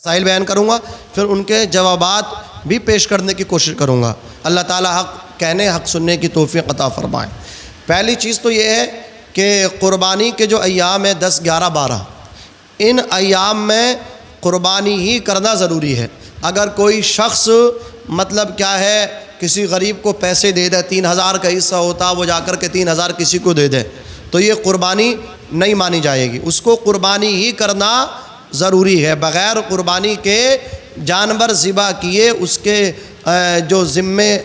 مسائل بیان کروں گا، پھر ان کے جوابات بھی پیش کرنے کی کوشش کروں گا۔ اللہ تعالی حق کہنے حق سننے کی توفیق عطا فرمائے۔ پہلی چیز تو یہ ہے کہ قربانی کے جو ایام ہیں 10، 11، 12، ان ایام میں قربانی ہی کرنا ضروری ہے۔ اگر کوئی شخص مطلب کیا ہے کسی غریب کو پیسے دے دے، 3000 کا حصہ ہوتا وہ جا کر کے 3000 کسی کو دے دے، تو یہ قربانی نہیں مانی جائے گی۔ اس کو قربانی ہی کرنا ضروری ہے۔ بغیر قربانی کے جانور ذبح کیے اس کے جو ذمے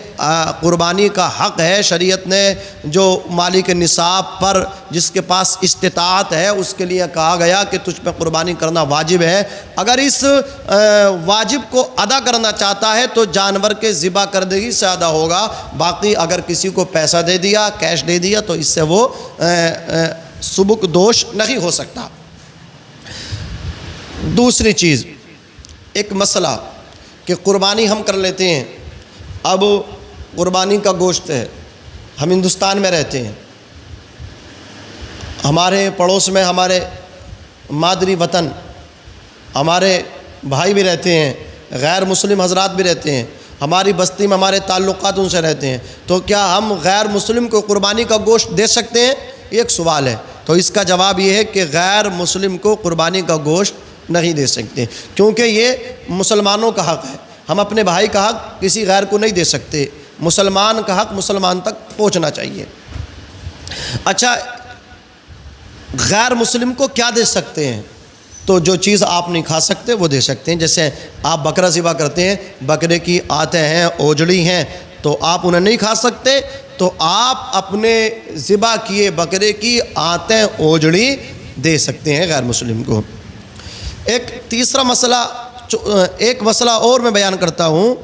قربانی کا حق ہے، شریعت نے جو مالک نصاب پر جس کے پاس استطاعت ہے اس کے لیے کہا گیا کہ تجھ پہ قربانی کرنا واجب ہے۔ اگر اس واجب کو ادا کرنا چاہتا ہے تو جانور کے ذبح کردگی سے ادا ہوگا۔ باقی اگر کسی کو پیسہ دے دیا، کیش دے دیا، تو اس سے وہ سبک دوش نہیں ہو سکتا۔ دوسری چیز، ایک مسئلہ کہ قربانی ہم کر لیتے ہیں۔ اب قربانی کا گوشت ہے، ہم ہندوستان میں رہتے ہیں، ہمارے پڑوس میں ہمارے مادری وطن ہمارے بھائی بھی رہتے ہیں، غیر مسلم حضرات بھی رہتے ہیں، ہماری بستی میں ہمارے تعلقات ان سے رہتے ہیں، تو کیا ہم غیر مسلم کو قربانی کا گوشت دے سکتے ہیں؟ یہ ایک سوال ہے۔ تو اس کا جواب یہ ہے کہ غیر مسلم کو قربانی کا گوشت نہیں دے سکتے، کیونکہ یہ مسلمانوں کا حق ہے۔ ہم اپنے بھائی کا حق کسی غیر کو نہیں دے سکتے، مسلمان کا حق مسلمان تک پہنچنا چاہیے۔ اچھا، غیر مسلم کو کیا دے سکتے ہیں؟ تو جو چیز آپ نہیں کھا سکتے وہ دے سکتے ہیں۔ جیسے آپ بکرا ذبح کرتے ہیں، بکرے کی آنتیں ہیں، اوجڑی ہیں، تو آپ انہیں نہیں کھا سکتے، تو آپ اپنے ذبح کیے بکرے کی آنتیں اوجڑی دے سکتے ہیں غیر مسلم کو۔ ایک تیسرا مسئلہ، ایک مسئلہ اور میں بیان کرتا ہوں،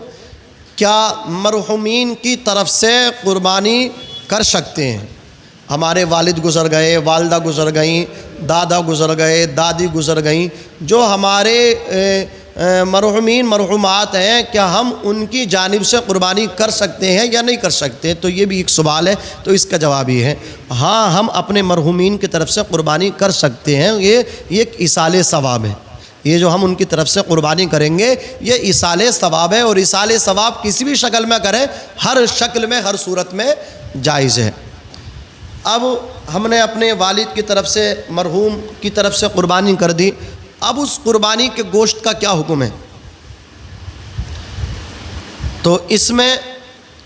کیا مرحومین کی طرف سے قربانی کر سکتے ہیں؟ ہمارے والد گزر گئے، والدہ گزر گئیں، دادا گزر گئے، دادی گزر گئیں، جو ہمارے مرحومین مرحومات ہیں، کیا ہم ان کی جانب سے قربانی کر سکتے ہیں یا نہیں کر سکتے؟ تو یہ بھی ایک سوال ہے۔ تو اس کا جواب یہ ہے، ہاں ہم اپنے مرحومین کی طرف سے قربانی کر سکتے ہیں۔ یہ ایک ایصال ثواب ہے۔ یہ جو ہم ان کی طرف سے قربانی کریں گے یہ ایصال ثواب ہے، اور ایصال ثواب کسی بھی شکل میں کریں، ہر شکل میں ہر صورت میں جائز ہے۔ اب ہم نے اپنے والد کی طرف سے مرحوم کی طرف سے قربانی کر دی، اب اس قربانی کے گوشت کا کیا حکم ہے؟ تو اس میں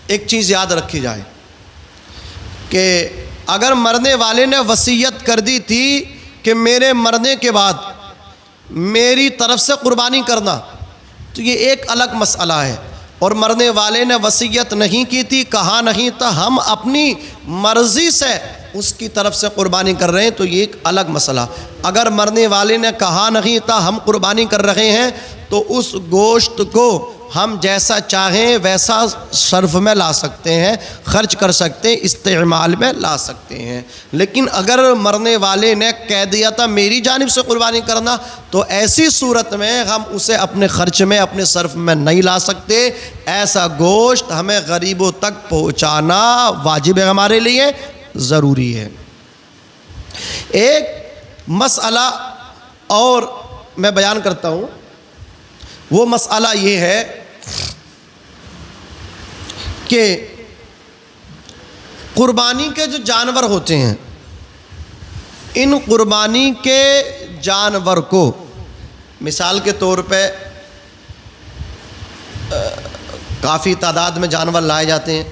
ایک چیز یاد رکھی جائے کہ اگر مرنے والے نے وصیت کر دی تھی کہ میرے مرنے کے بعد میری طرف سے قربانی کرنا، تو یہ ایک الگ مسئلہ ہے، اور مرنے والے نے وصیت نہیں کی تھی، کہا نہیں تھا، ہم اپنی مرضی سے اس کی طرف سے قربانی کر رہے ہیں، تو یہ ایک الگ مسئلہ۔ اگر مرنے والے نے کہا نہیں تھا ہم قربانی کر رہے ہیں، تو اس گوشت کو ہم جیسا چاہیں ویسا صرف میں لا سکتے ہیں، خرچ کر سکتے ہیں، استعمال میں لا سکتے ہیں۔ لیکن اگر مرنے والے نے کہہ دیا تھا میری جانب سے قربانی کرنا، تو ایسی صورت میں ہم اسے اپنے خرچ میں اپنے صرف میں نہیں لا سکتے۔ ایسا گوشت ہمیں غریبوں تک پہنچانا واجب ہے، ہمارے لیے ضروری ہے۔ ایک مسئلہ اور میں بیان کرتا ہوں، وہ مسئلہ یہ ہے کہ قربانی کے جو جانور ہوتے ہیں، ان قربانی کے جانور کو مثال کے طور پہ کافی تعداد میں جانور لائے جاتے ہیں،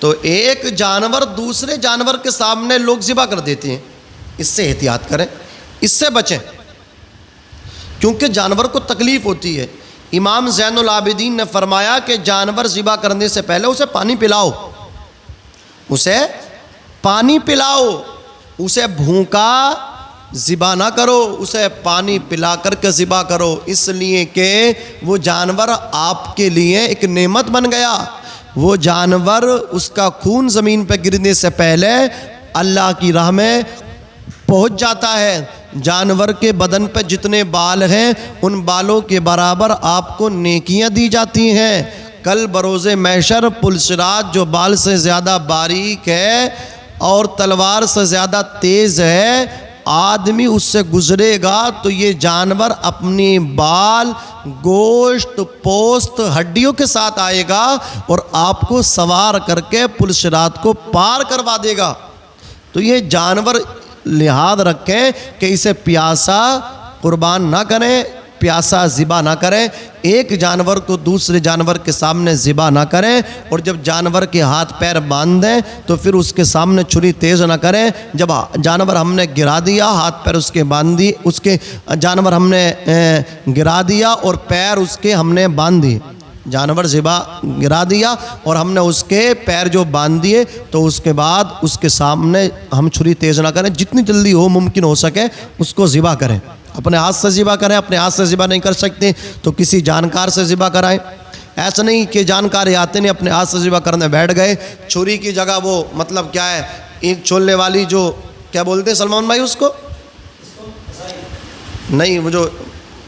تو ایک جانور دوسرے جانور کے سامنے لوگ ذبح کر دیتے ہیں۔ اس سے احتیاط کریں، اس سے بچیں، کیونکہ جانور کو تکلیف ہوتی ہے۔ امام زین العابدین نے فرمایا کہ جانور ذبح کرنے سے پہلے اسے پانی پلاؤ، اسے پانی پلاؤ، اسے بھوکا ذبح نہ کرو، اسے پانی پلا کر کے ذبح کرو، اس لیے کہ وہ جانور آپ کے لیے ایک نعمت بن گیا۔ وہ جانور، اس کا خون زمین پہ گرنے سے پہلے اللہ کی راہ میں پہنچ جاتا ہے۔ جانور کے بدن پہ جتنے بال ہیں ان بالوں کے برابر آپ کو نیکیاں دی جاتی ہیں۔ کل بروز محشر پلصراط جو بال سے زیادہ باریک ہے اور تلوار سے زیادہ تیز ہے، آدمی اس سے گزرے گا تو یہ جانور اپنی بال، گوشت، پوست، ہڈیوں کے ساتھ آئے گا اور آپ کو سوار کر کے پل صراط کو پار کروا دے گا۔ تو یہ جانور لحاظ رکھیں کہ اسے پیاسا قربان نہ کریں، پیاسا ذبح نہ کریں، ایک جانور کو دوسرے جانور کے سامنے ذبح نہ کریں، اور جب جانور کے ہاتھ پیر باندھ دیں تو پھر اس کے سامنے چھری تیز نہ کریں۔ جب جانور ہم نے گرا دیا، ہاتھ پیر اس کے باندھ دی، اس کے جانور ہم نے گرا دیا اور پیر اس کے ہم نے باندھ دی، جانور ذبح گرا دیا اور ہم نے اس کے پیر جو باندھ دیے، تو اس کے بعد اس کے سامنے ہم چھری تیز نہ کریں، جتنی جلدی ہو ممکن ہو سکے اس کو ذبح کریں، اپنے ہاتھ سے ذبح کریں۔ اپنے ہاتھ سے ذبح نہیں کر سکتے تو کسی جانکار سے ذبح کرائیں۔ ایسا نہیں کہ جانکار آتے نہیں اپنے ہاتھ سے ذبح کرنے بیٹھ گئے، چھری کی جگہ وہ مطلب کیا ہے، اینٹ چھولنے والی جو کیا بولتے ہیں سلمان بھائی اس کو، نہیں وہ جو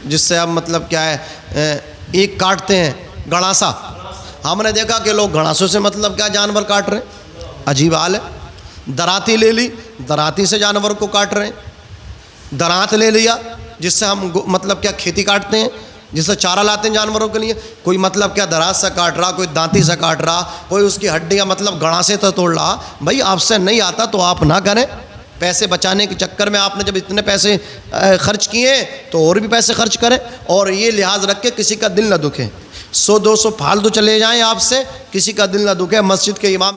جس سے ہم مطلب کیا ہے ایک کاٹتے ہیں، گھڑاسا۔ ہم نے دیکھا کہ لوگ گھڑاسوں سے مطلب کیا جانور کاٹ رہے ہیں، عجیب حال ہے۔ دراتی لے لی، دراتی سے جانور کو کاٹ رہے ہیں۔ درانت لے لیا جس سے ہم مطلب کیا کھیتی کاٹتے ہیں، جس سے چارہ لاتے ہیں جانوروں کے لیے، کوئی مطلب کیا درانت سے کاٹ رہا، کوئی دانتی سے کاٹ رہا، کوئی اس کی ہڈیاں مطلب گھڑاسے سے توڑ رہا۔ بھائی آپ سے نہیں آتا تو آپ نہ کریں۔ پیسے بچانے کے چکر میں آپ نے جب اتنے پیسے خرچ کیے تو اور بھی پیسے خرچ کریں، اور یہ لحاظ رکھ کے کسی کا دل نہ دکھے۔ 100 200 پھالتو چلے جائیں آپ سے، کسی کا دل نہ دکھے۔ مسجد کے امام